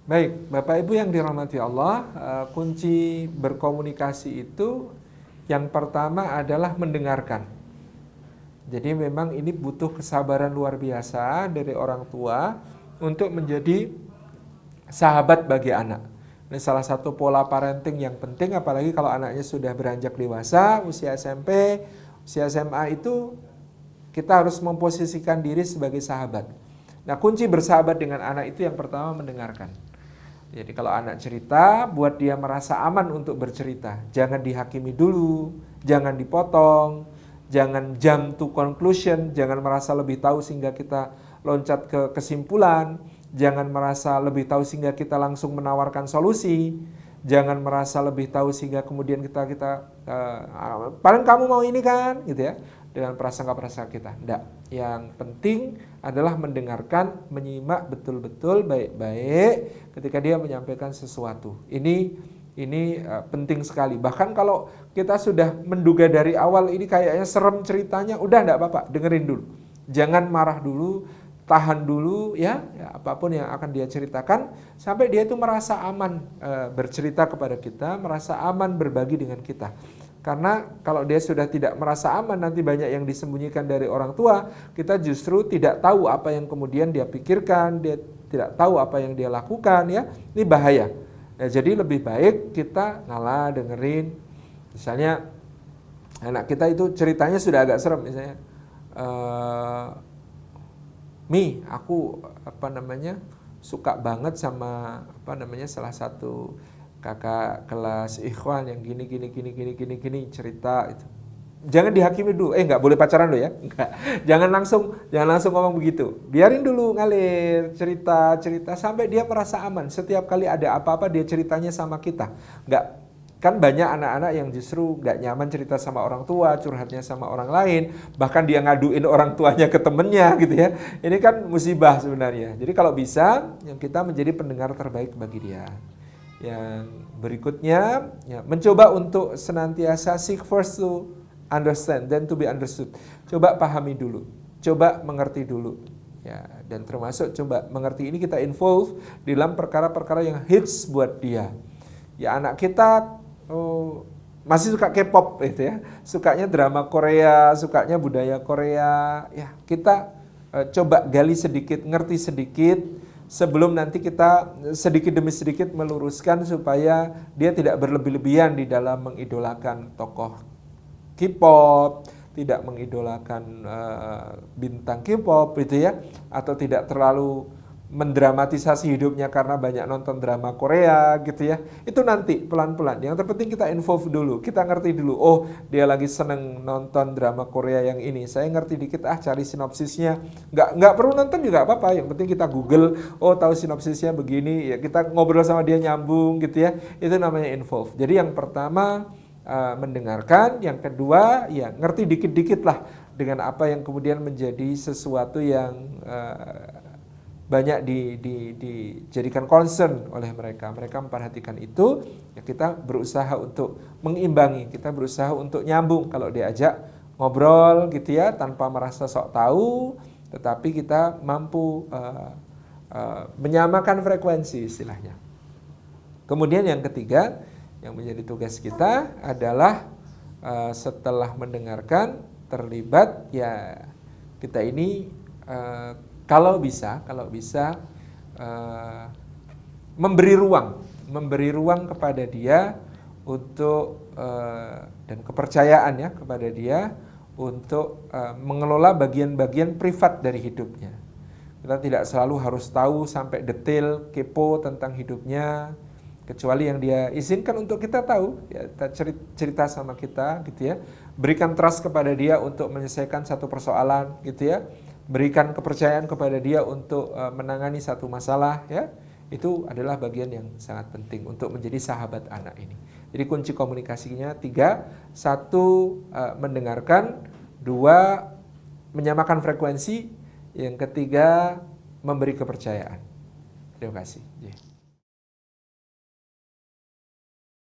Baik, Bapak Ibu yang dirahmati Allah, kunci berkomunikasi itu yang pertama adalah mendengarkan. Jadi memang ini butuh kesabaran luar biasa dari orang tua untuk menjadi sahabat bagi anak. Ini salah satu pola parenting yang penting, apalagi kalau anaknya sudah beranjak dewasa, usia SMP, usia SMA itu kita harus memposisikan diri sebagai sahabat. Nah, kunci bersahabat dengan anak itu yang pertama mendengarkan. Jadi kalau anak cerita, buat dia merasa aman untuk bercerita. Jangan dihakimi dulu, jangan dipotong, jangan jump to conclusion, jangan merasa lebih tahu sehingga kita loncat ke kesimpulan, jangan merasa lebih tahu sehingga kita langsung menawarkan solusi, jangan merasa lebih tahu sehingga kemudian kita paling kamu mau ini kan, gitu ya, dengan prasangka-prasangka kita. Enggak. Yang penting adalah mendengarkan, menyimak betul-betul baik-baik ketika dia menyampaikan sesuatu. Ini penting sekali. Bahkan kalau kita sudah menduga dari awal ini kayaknya serem ceritanya, udah enggak apa-apa, dengerin dulu. Jangan marah dulu, tahan dulu ya apapun yang akan dia ceritakan sampai dia itu merasa aman bercerita kepada kita, merasa aman berbagi dengan kita. Karena kalau dia sudah tidak merasa aman, nanti banyak yang disembunyikan dari orang tua, kita justru tidak tahu apa yang kemudian dia pikirkan, dia tidak tahu apa yang dia lakukan ya. Ini bahaya. Ya, jadi lebih baik kita ngalah dengerin. Misalnya anak kita itu ceritanya sudah agak serem misalnya. Mi, aku suka banget sama salah satu kakak kelas ikhwan yang gini cerita itu. Jangan dihakimi dulu. Nggak boleh pacaran lo ya. Enggak. Jangan langsung ngomong begitu. Biarin dulu ngalir cerita sampai dia merasa aman. Setiap kali ada apa-apa dia ceritanya sama kita. Enggak. Kan banyak anak-anak yang justru nggak nyaman cerita sama orang tua, curhatnya sama orang lain, bahkan dia ngaduin orang tuanya ke temennya gitu ya. Ini kan musibah sebenarnya. Jadi kalau bisa, yang kita menjadi pendengar terbaik bagi dia. Yang berikutnya, ya, mencoba untuk senantiasa seek first to understand, then to be understood. Coba pahami dulu, coba mengerti dulu. Ya, dan termasuk coba mengerti ini kita involve di dalam perkara-perkara yang hits buat dia. Ya anak kita masih suka K-pop gitu ya, sukanya drama Korea, sukanya budaya Korea. Ya kita coba gali sedikit, ngerti sedikit, sebelum nanti kita sedikit demi sedikit meluruskan supaya dia tidak berlebih-lebihan di dalam mengidolakan tokoh K-pop, tidak mengidolakan bintang K-pop gitu ya, atau tidak terlalu mendramatisasi hidupnya karena banyak nonton drama Korea gitu ya. Itu nanti pelan-pelan. Yang terpenting kita involve dulu, kita ngerti dulu. Oh, dia lagi seneng nonton drama Korea yang ini. Saya ngerti dikit, cari sinopsisnya. Nggak perlu nonton juga apa-apa. Yang penting kita Google, oh tahu sinopsisnya begini. Ya kita ngobrol sama dia nyambung gitu ya. Itu namanya involve. Jadi yang pertama mendengarkan, yang kedua ya ngerti dikit-dikit lah dengan apa yang kemudian menjadi sesuatu yang banyak dijadikan concern oleh mereka. Mereka memperhatikan itu, ya kita berusaha untuk mengimbangi, kita berusaha untuk nyambung kalau diajak ngobrol gitu ya, tanpa merasa sok tahu, tetapi kita mampu menyamakan frekuensi istilahnya. Kemudian yang ketiga, yang menjadi tugas kita adalah setelah mendengarkan, terlibat, ya kita ini kalau bisa memberi ruang kepada dia untuk dan kepercayaan ya kepada dia untuk mengelola bagian-bagian privat dari hidupnya. Kita tidak selalu harus tahu sampai detail, kepo tentang hidupnya, kecuali yang dia izinkan untuk kita tahu, ya, cerita sama kita gitu ya. Berikan trust kepada dia untuk menyelesaikan satu persoalan gitu ya. Berikan kepercayaan kepada dia untuk menangani satu masalah ya. Itu adalah bagian yang sangat penting untuk menjadi sahabat anak ini. Jadi kunci komunikasinya 3, 1 mendengarkan, 2 menyamakan frekuensi, yang ketiga memberi kepercayaan. Terima kasih.